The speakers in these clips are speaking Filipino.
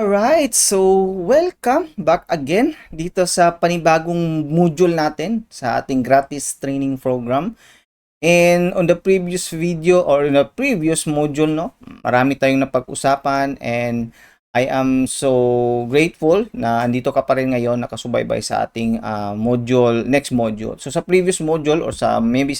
Alright, so welcome back again dito sa panibagong module natin sa ating gratis training program. And on the previous video or in the previous module, no, marami tayong napag-usapan and I am so grateful na andito ka pa rin ngayon nakasubaybay sa ating next module. So sa previous module or sa maybe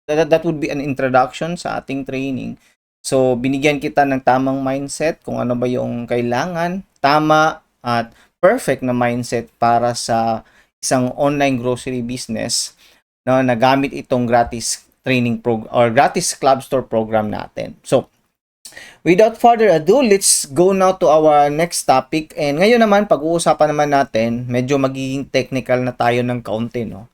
that would be an introduction sa ating training. So, binigyan kita ng tamang mindset kung ano ba yung kailangan, tama at perfect na mindset para sa isang online grocery business na nagamit itong gratis training program or gratis club store program natin. So, without further ado, let's go now to our next topic. And ngayon naman, pag-uusapan naman natin, medyo magiging technical na tayo ng kaunti, no?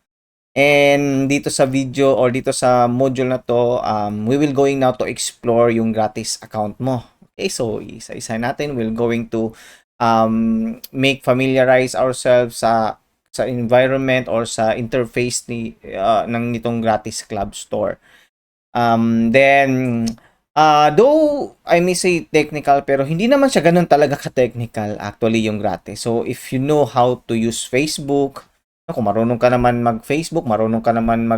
And dito sa video or dito sa module na to, we will going now to explore yung gratis account mo. Okay, so isa-isa natin. We're going to make familiarize ourselves sa environment or sa interface ng nitong gratis club store. Though I may say technical, pero hindi naman siya ganun talaga ka-technical actually yung gratis. So if you know how to use Facebook, kung marunong ka naman mag-Facebook, marunong ka naman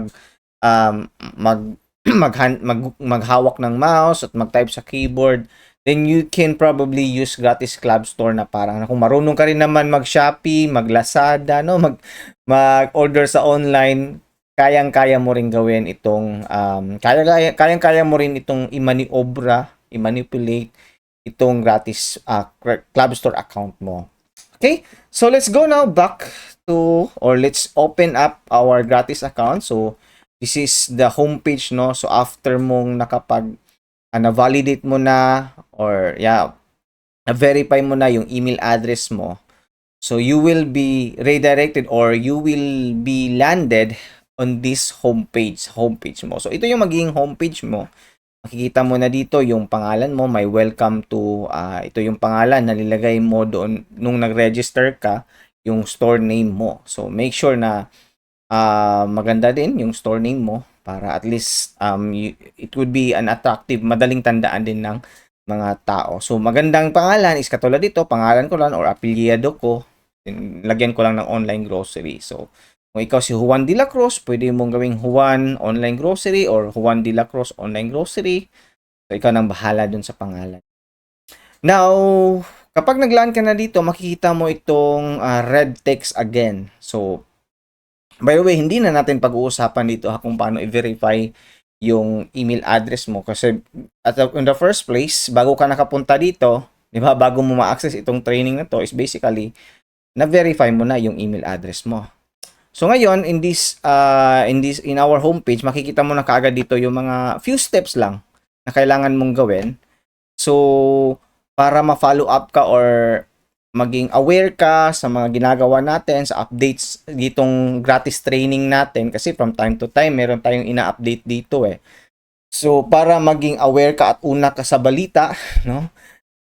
maghawak ng mouse at mag-type sa keyboard, then you can probably use gratis club store na parang kung marunong ka rin naman mag-Shopee, mag-Lazada, no, mag-order sa online, kayang-kaya mo rin gawin itong kayang-kaya mo rin itong i-manipulate itong gratis club store account mo. Okay? So let's go now back let's open up our gratis account. So this is the homepage, no? So after mong na-validate mo na or na-verify mo na yung email address mo, so you will be redirected or you will be landed on this homepage mo. So ito yung magiging homepage mo. Makikita mo na dito yung pangalan mo, may welcome to, ito yung pangalan na nilagay mo doon nung nag-register ka, yung store name mo. So make sure na maganda din yung store name mo para at least it would be an attractive, madaling tandaan din ng mga tao. So magandang pangalan is katulad dito, pangalan ko lang or apelyado ko, lagyan ko lang ng online grocery. So kung ikaw si Juan de la Cruz, pwede mong gawing Juan Online Grocery or Juan de la Cruz Online Grocery. So ikaw nang bahala dun sa pangalan. Now, kapag nag-land ka na dito, makikita mo itong red text again. So, by the way, hindi na natin pag-uusapan dito kung paano i-verify yung email address mo. Kasi in the first place, bago ka nakapunta dito, di ba, bago mo ma-access itong training na to, is basically, na-verify mo na yung email address mo. So ngayon, in our homepage, makikita mo na kaagad dito yung mga few steps lang na kailangan mong gawin. So, para ma-follow up ka or maging aware ka sa mga ginagawa natin, sa updates ditong gratis training natin, kasi from time to time, meron tayong ina-update dito eh. So, para maging aware ka at una ka sa balita, no?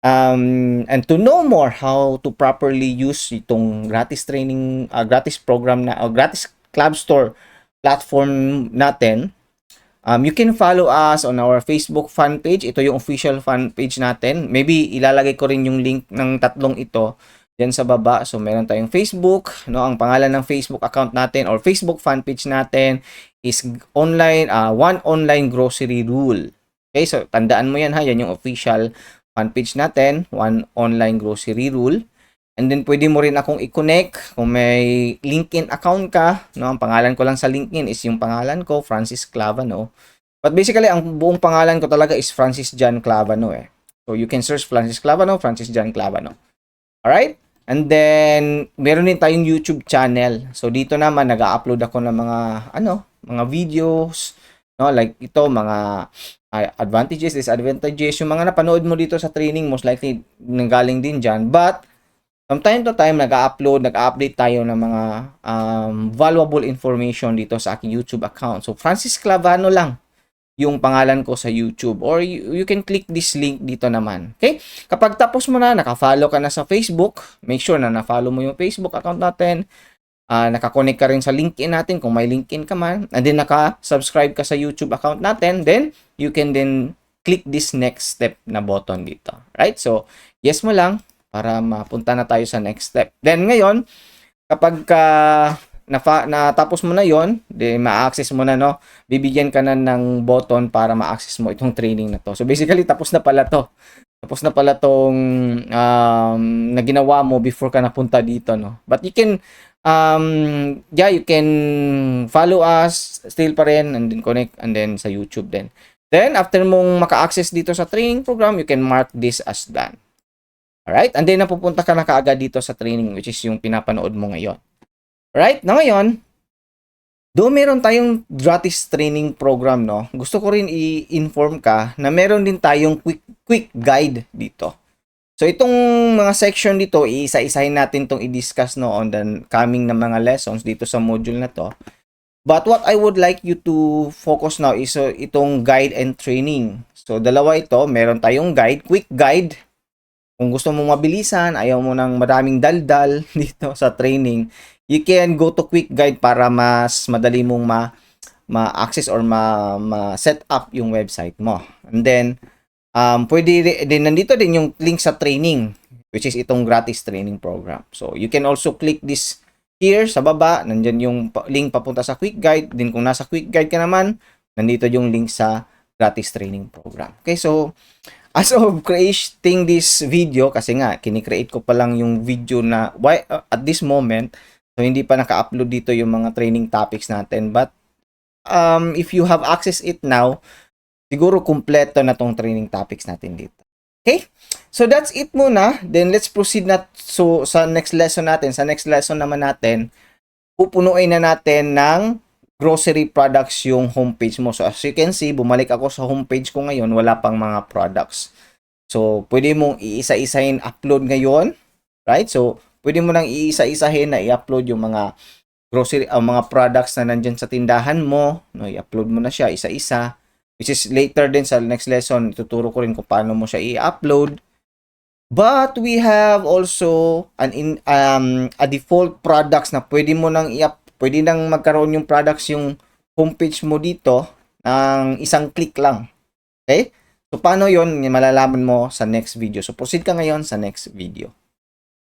And to know more how to properly use itong gratis training, gratis program na, gratis club store platform natin, you can follow us on our Facebook fan page. Ito yung official fan page natin. Maybe ilalagay ko rin yung link ng tatlong ito dyan sa baba. So meron tayong Facebook, no? Ang pangalan ng Facebook account natin or Facebook fan page natin is One Online Grocery Rule. Okay, so tandaan mo yan ha, yan yung official fan page natin, One Online Grocery Rule. And then pwede mo rin akong i-connect kung may LinkedIn account ka, no? Ang pangalan ko lang sa LinkedIn is yung pangalan ko, Francis Clavano. But basically ang buong pangalan ko talaga is Francis John Clavano eh. So you can search Francis Clavano, Francis John Clavano. Alright? And then meron din tayong YouTube channel. So dito naman nag-a-upload ako ng mga videos, no? Like ito, mga advantages, disadvantages, yung mga napanood mo dito sa training, most likely nanggaling din dyan. But, from time to time, nag-update tayo ng mga valuable information dito sa aking YouTube account. So, Francis Clavano lang yung pangalan ko sa YouTube. Or you can click this link dito naman. Okay? Kapag tapos mo na, naka-follow ka na sa Facebook, make sure na na-follow mo yung Facebook account natin. Nakakonect ka rin sa LinkedIn natin kung may LinkedIn ka man, and then naka-subscribe ka sa YouTube account natin, then you can then click this next step na button dito. Right? So, yes mo lang, para mapunta na tayo sa next step. Then ngayon, kapag natapos mo na yon, di ma-access mo na, no? Bibigyan ka na ng button para ma-access mo itong training na to. So basically, tapos na pala to. Tapos na pala tong na ginawa mo before ka napunta dito, no? But you can you can follow us still pa rin, and then connect, and then sa YouTube din. Then after mong maka-access dito sa training program, you can mark this as done. Alright? And then napupunta ka na kaagad dito sa training, which is yung pinapanood mo ngayon. Alright? Na ngayon, doon meron tayong gratis training program, no? Gusto ko rin i-inform ka na meron din tayong quick guide dito. So itong mga section dito, iisa-isahin natin tong i-discuss, no, on the coming na mga lessons dito sa module na to. But what I would like you to focus now is itong guide and training. So dalawa ito, meron tayong guide, quick guide. Kung gusto mong mabilisan, ayaw mo ng maraming daldal dito sa training, you can go to quick guide para mas madali mong ma-access or ma-set up yung website mo. And then, pwede din, nandito din yung link sa training, which is itong gratis training program. So, you can also click this here sa baba, nandyan yung link papunta sa quick guide. Din kung nasa quick guide ka naman, nandito yung link sa gratis training program. Okay, so, as of creating this video, kasi nga, kinikreate ko pa lang yung video na at this moment, so hindi pa naka-upload dito yung mga training topics natin. But, if you have access it now, siguro kumpleto na tong training topics natin dito. Okay? So, that's it muna. Then, let's proceed na sa next lesson natin. Sa next lesson naman natin, pupunuin na natin ng grocery products yung homepage mo. So, as you can see, bumalik ako sa homepage ko ngayon, wala pang mga products. So, pwede mong iisa-isahin upload ngayon, right? So, pwede mo nang iisa-isahin na i-upload yung mga grocery, mga products na nandyan sa tindahan mo, no? I-upload mo na siya isa-isa, which is later din sa next lesson, ituturo ko rin kung paano mo siya i-upload. But we have also a default products na pwede mo nang pwede nang magkaroon yung products yung homepage mo dito ng isang click lang. Okay? So, paano yon malalaman mo sa next video. So, proceed ka ngayon sa next video.